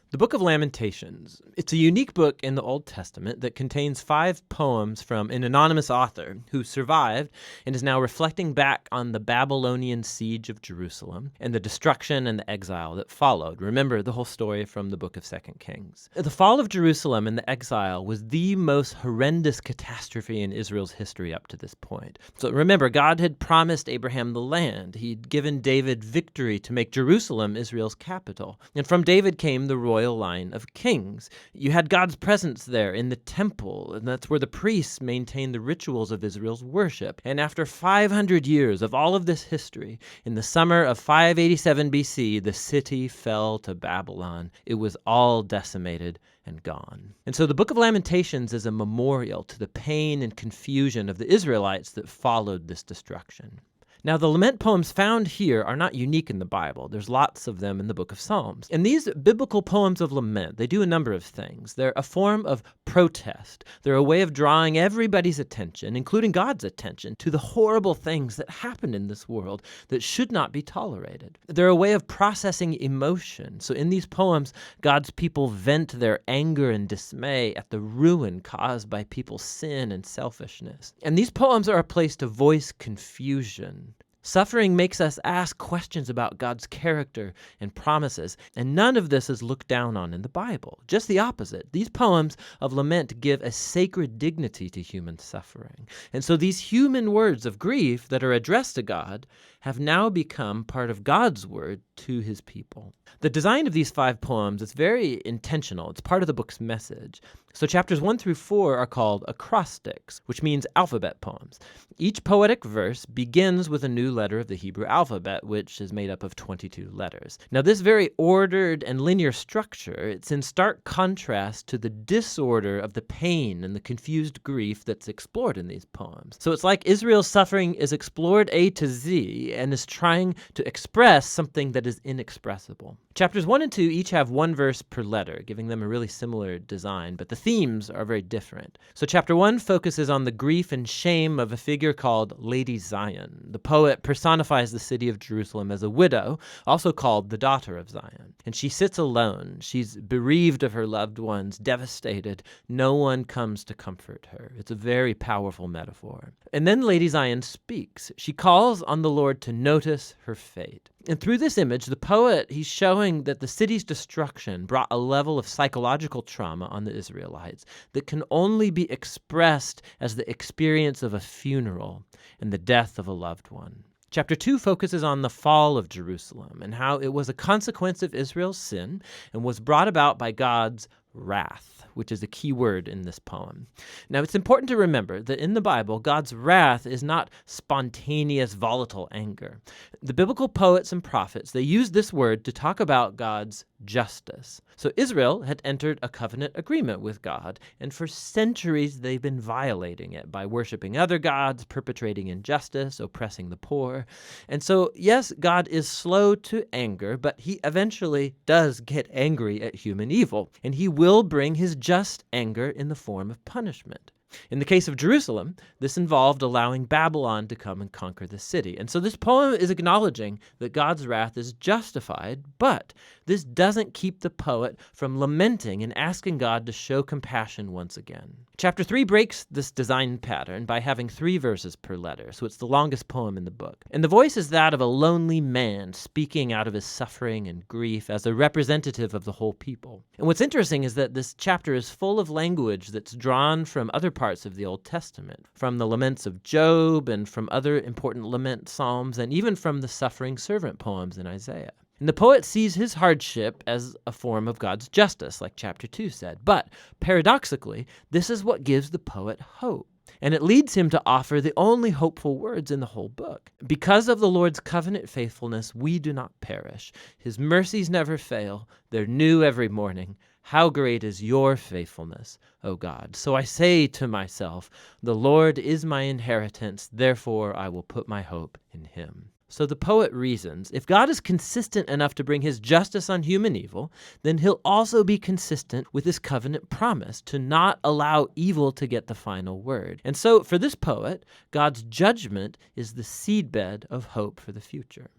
The book of Lamentations. It's a unique book in the Old Testament that contains 5 poems from an anonymous author who survived and is now reflecting back on the Babylonian siege of Jerusalem and the destruction and the exile that followed. Remember the whole story from the book of 2 Kings. The fall of Jerusalem and the exile was the most horrendous catastrophe in Israel's history up to this point. So remember, God had promised Abraham the land. He'd given David victory to make Jerusalem Israel's capital. And from David came the royal line of kings. You had God's presence there in the temple, and that's where the priests maintained the rituals of Israel's worship. And after 500 years of all of this history, in the summer of 587 BC, the city fell to Babylon. It was all decimated and gone. And so the book of Lamentations is a memorial to the pain and confusion of the Israelites that followed this destruction. Now, the lament poems found here are not unique in the Bible. There's lots of them in the book of Psalms. And these biblical poems of lament, they do a number of things. They're a form of protest. They're a way of drawing everybody's attention, including God's attention, to the horrible things that happen in this world that should not be tolerated. They're a way of processing emotion. So in these poems, God's people vent their anger and dismay at the ruin caused by people's sin and selfishness. And these poems are a place to voice confusion. Suffering makes us ask questions about God's character and promises, and none of this is looked down on in the Bible. Just the opposite. These poems of lament give a sacred dignity to human suffering. And so these human words of grief that are addressed to God have now become part of God's word to his people. The design of these 5 poems is very intentional. It's part of the book's message. So chapters 1 through 4 are called acrostics, which means alphabet poems. Each poetic verse begins with a new letter of the Hebrew alphabet, which is made up of 22 letters. Now, this very ordered and linear structure, it's in stark contrast to the disorder of the pain and the confused grief that's explored in these poems. So it's like Israel's suffering is explored A to Z and is trying to express something that is inexpressible. Chapters 1 and 2 each have 1 verse per letter, giving them a really similar design, but the themes are very different. So chapter 1 focuses on the grief and shame of a figure called Lady Zion. The poet personifies the city of Jerusalem as a widow, also called the daughter of Zion. And she sits alone. She's bereaved of her loved ones, devastated. No one comes to comfort her. It's a very powerful metaphor. And then Lady Zion speaks. She calls on the Lord to notice her fate. And through this image, the poet, he's showing that the city's destruction brought a level of psychological trauma on the Israelites that can only be expressed as the experience of a funeral and the death of a loved one. Chapter 2 focuses on the fall of Jerusalem and how it was a consequence of Israel's sin and was brought about by God's wrath, which is a key word in this poem. Now, it's important to remember that in the Bible, God's wrath is not spontaneous, volatile anger. The biblical poets and prophets, they use this word to talk about God's justice. So Israel had entered a covenant agreement with God, and for centuries they've been violating it by worshiping other gods, perpetrating injustice, oppressing the poor. And so, yes, God is slow to anger, but he eventually does get angry at human evil, and he will bring his just anger in the form of punishment. In the case of Jerusalem, this involved allowing Babylon to come and conquer the city. And so this poem is acknowledging that God's wrath is justified, but this doesn't keep the poet from lamenting and asking God to show compassion once again. Chapter 3 breaks this design pattern by having 3 verses per letter, so it's the longest poem in the book. And the voice is that of a lonely man speaking out of his suffering and grief as a representative of the whole people. And what's interesting is that this chapter is full of language that's drawn from other parts of the Old Testament, from the laments of Job and from other important lament psalms, and even from the suffering servant poems in Isaiah. And the poet sees his hardship as a form of God's justice, like chapter 2 said. But paradoxically, this is what gives the poet hope. And it leads him to offer the only hopeful words in the whole book. Because of the Lord's covenant faithfulness, we do not perish. His mercies never fail. They're new every morning. How great is your faithfulness, O God. So I say to myself, the Lord is my inheritance, therefore I will put my hope in him. So the poet reasons, if God is consistent enough to bring his justice on human evil, then he'll also be consistent with his covenant promise to not allow evil to get the final word. And so for this poet, God's judgment is the seedbed of hope for the future.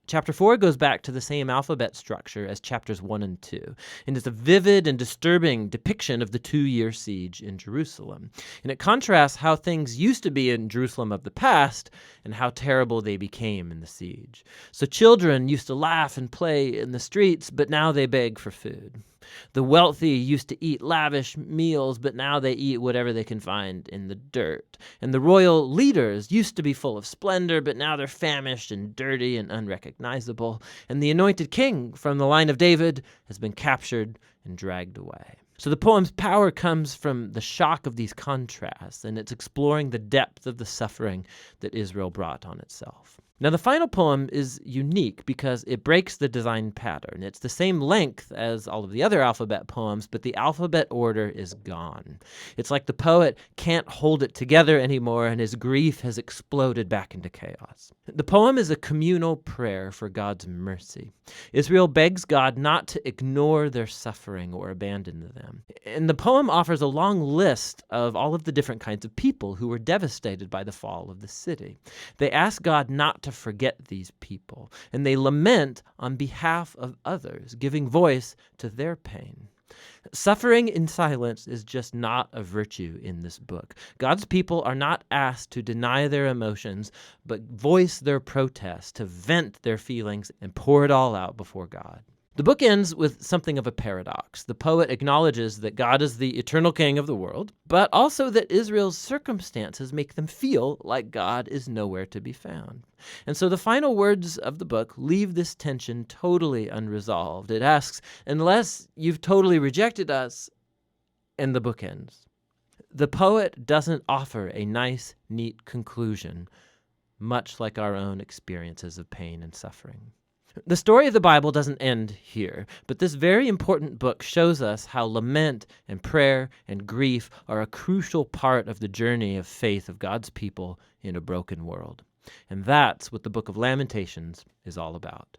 Chapter 4 goes back to the same alphabet structure as chapters 1 and 2, and is a vivid and disturbing depiction of the 2-year siege in Jerusalem. And it contrasts how things used to be in Jerusalem of the past and how terrible they became in the siege. So children used to laugh and play in the streets, but now they beg for food. The wealthy used to eat lavish meals, but now they eat whatever they can find in the dirt. And the royal leaders used to be full of splendor, but now they're famished and dirty and unrecognizable. And the anointed king from the line of David has been captured and dragged away. So the poem's power comes from the shock of these contrasts, and it's exploring the depth of the suffering that Israel brought on itself. Now, the final poem is unique because it breaks the design pattern. It's the same length as all of the other alphabet poems, but the alphabet order is gone. It's like the poet can't hold it together anymore, and his grief has exploded back into chaos. The poem is a communal prayer for God's mercy. Israel begs God not to ignore their suffering or abandon them. And the poem offers a long list of all of the different kinds of people who were devastated by the fall of the city. They ask God not to forget these people, and they lament on behalf of others, giving voice to their pain. Suffering in silence is just not a virtue in this book. God's people are not asked to deny their emotions, but voice their protest, to vent their feelings and pour it all out before God. The book ends with something of a paradox. The poet acknowledges that God is the eternal king of the world, but also that Israel's circumstances make them feel like God is nowhere to be found. And so the final words of the book leave this tension totally unresolved. It asks, unless you've totally rejected us, and the book ends. The poet doesn't offer a nice, neat conclusion, much like our own experiences of pain and suffering. The story of the Bible doesn't end here, but this very important book shows us how lament and prayer and grief are a crucial part of the journey of faith of God's people in a broken world. And that's what the book of Lamentations is all about.